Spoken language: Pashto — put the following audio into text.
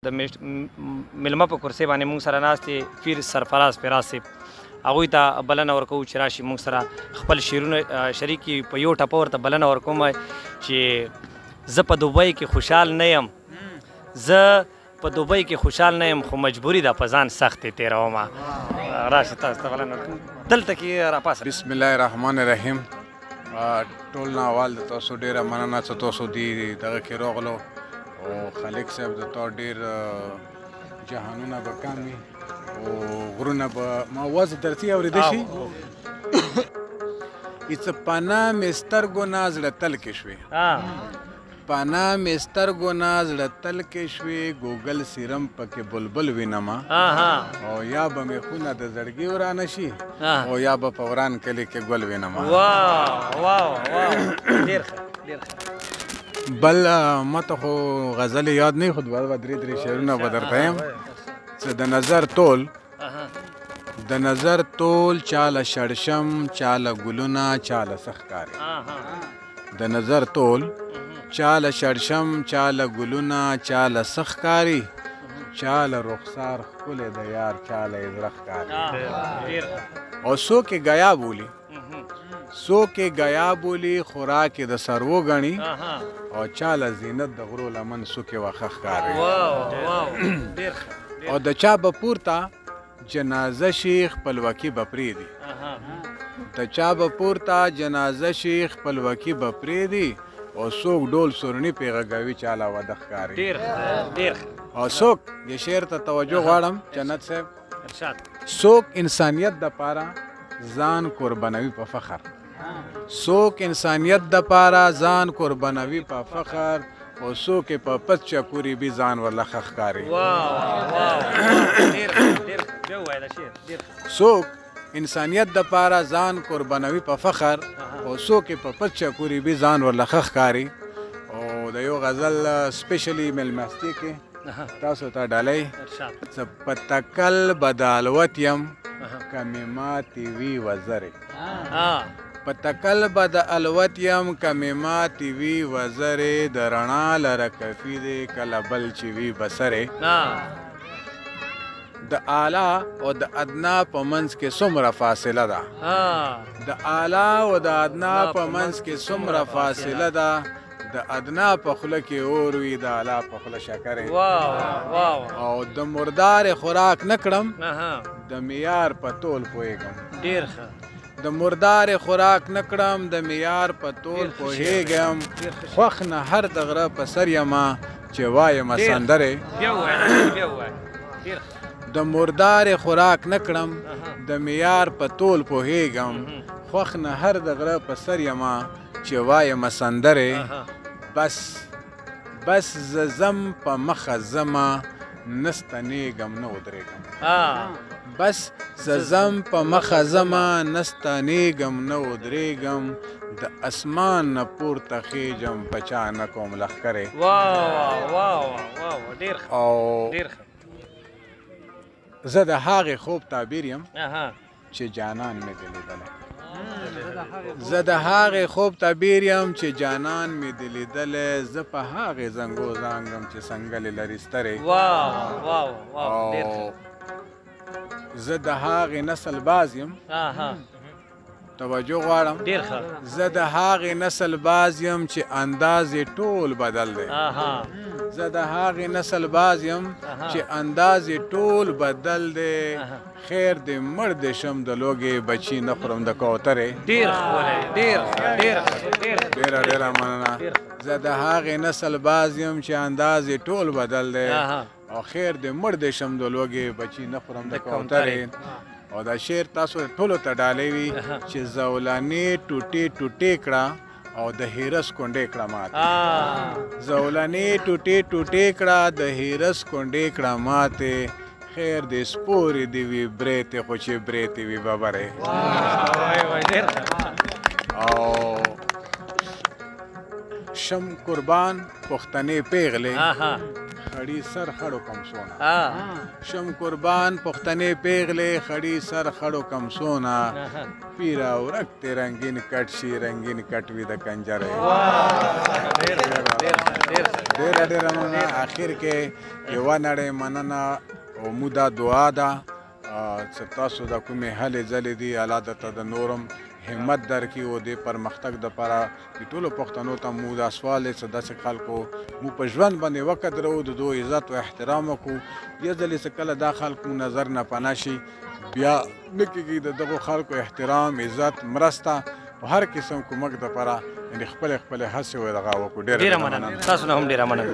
د میلمه په کرسۍ باندې موږ سره ناست دی پیر سرفراز فراز صاحب. هغوی ته بلنه ورکوو چې راشي موږ سره خپل شعرونه شریک کړي. په یو ټپه ورته بلنه ورکوم چې زه په دوبۍ کې خوشحال نه یم، زه په دوبۍ کې خوشحال نه یم، خو مجبوري ده په ځان سختې تېرومه. راشي تاسو ته بلنه ورکوم دلته کې راپاسه. بسم الله الرحمن الرحیم. ټول ناوال د تاسو ډېره مننه چې تاسو دغه کې راغلو او خالق صاحب د تا ډېر جهانونه به کم وي او غرونه به ما وازې درتي اورېدی شي. هېڅ پناه مې سترګو نه زړه تل کې شوې، پناه مې سترګو نه زړه تل کې شوې، ګوګل سیرم پکې بلبل وینمه او یا به مې خونه د زړګي ورانه شي او یا به په وران کلي کې ګل وینمه. بل ما ته خو غزل یاد نه خو دوه درې شعرونه به درته یم چې د نظر تول چاله شړشم چاله ګلونه چاله سخکاري، د نظر تول چاله شړشم چاله ګلونه چاله سخکاري، چاله رخسار ښکلی د یار چاله یې زړه ښکاري. او څوک یې ګیا بولي، څوک یې ګیا بولي، خوراک یې د سرو ګڼي او چاله زینت د غرو لمن څوک یې واښه ښکاري. او د چا به پورته جنازه شي خپلواکي به پرېږدي، د چا به پورته جنازه شي خپلواکي به پرېږدي او څوک ډول سورني پې غږوي چاله واده ښکاري. او څوک دې شعر ته توجه غواړم جنت صاحب، څوک انسانیت دپاره ځان قربانوي په فخر، څوک انسانیت دپاره ځان قربانوي په فخر او څوک یې په پس چکوري بي ځان ورله ښه ښکاري. څوک انسانیت دپاره ځان قربانوي په فخر او څوک یې په پس چکوري بي ځان ورله ښه ښکاري. او د یو غزل سپیشلی میلمستې کې تاسو ته ډالۍ څه په تکل به د الوت یم که مې ماتې وي وزرې، په تکل به د الوت یم که مې ماتې وي وزرې، د رڼا لره کفي دی کله بل چې وي بسرې. د اعلی او د ادنا په منځ کې څومره فاصله ده، د اعلی او د ادنا په منځ کې څومره فاصله ده، د ادنا په خوله کې اور وي د اعلی په خوله شکرې. او د مردار خوراک نه کړم د معیار په تول پوهېږم، د مردار خوراک نه کړم د معیار په تول پوهېږم، خوښ نه هر د غره په سر یمه چې وایمه سندرې. د مردار خوراک نه کړم د معیار په تول پوهېږم، خوښ نه هر د غره په سر یمه چې وایمه سندرې. بس زه ځم په مخه ځمه نه ستنېږم نه ودرېږم، بس زه ځم په مخه ځمه نه ستنېږم نه ودرېږم، د اسمان نه پورته خېجم په چا نه کوم لښکرې. او زه د هغې خوب تعبیر یم چې جانان مې دې لیدلی، زه د هغې خوب تعبیر یم چې جانان مې دې لیدلی، زه په هغې زنګو زانګم چې سنګلې لري سترې. او زه د هغې نسل باز یم، توجه غواړم، زه د هغې نسل باز یم چې انداز یې ټول بدل دی، زه د هغې نسل باز یم چې انداز یې ټول بدل دی، خیر دې مړ دې شم د لوږې بچي نه خورم د کوترې. ډېره مننه. زه د هغې نسل باز یم چې انداز یې ټول بدل دی او خیر دې مړ دې شم د لوږې بچي نه خورم د کوترې. او دا شعر تاسو ټولو ته ډالۍ وي چې زولانې ټوټې ټوټې کړه او د هیرس کونډې کړه ماتې، زولانې ټوټې ټوټې کړه د هیرس کونډې کړه ماتې، خیر دې سپورې دې وي برېتې خو چې برېتې وي ببرې. او شم قربان پښتنې پیغلې خړی سر خړو کم سونا، شم قربان پښتنې پیغلې خړی سر خړو کم سونا، پیرا ورک ته رنگین کټ شي رنگین کټ وي د کنجرې. ډېره مننه. اخر کې یوه نړۍ مننه او مو دا دعا ده چې تاسو د کومې هلې ځلې دي الله درته د نورم همت درکړي او د پرمختګ دپاره د ټولو پښتنو ته مو دا سوال دی چې داسې خلکو مو په ژوند باندې وقدرو د دوی عزت او احترام وکړو. یو ځلې چې کله دا خلکو نظر نه پناه شي بیا نه کېږي د دغو خلکو احترام عزت مرسته په هر قسم کومک دپاره یعنې خپلې هڅې دغه وکړو. ډېره مننه. تاسو نه هم ډېره مننه.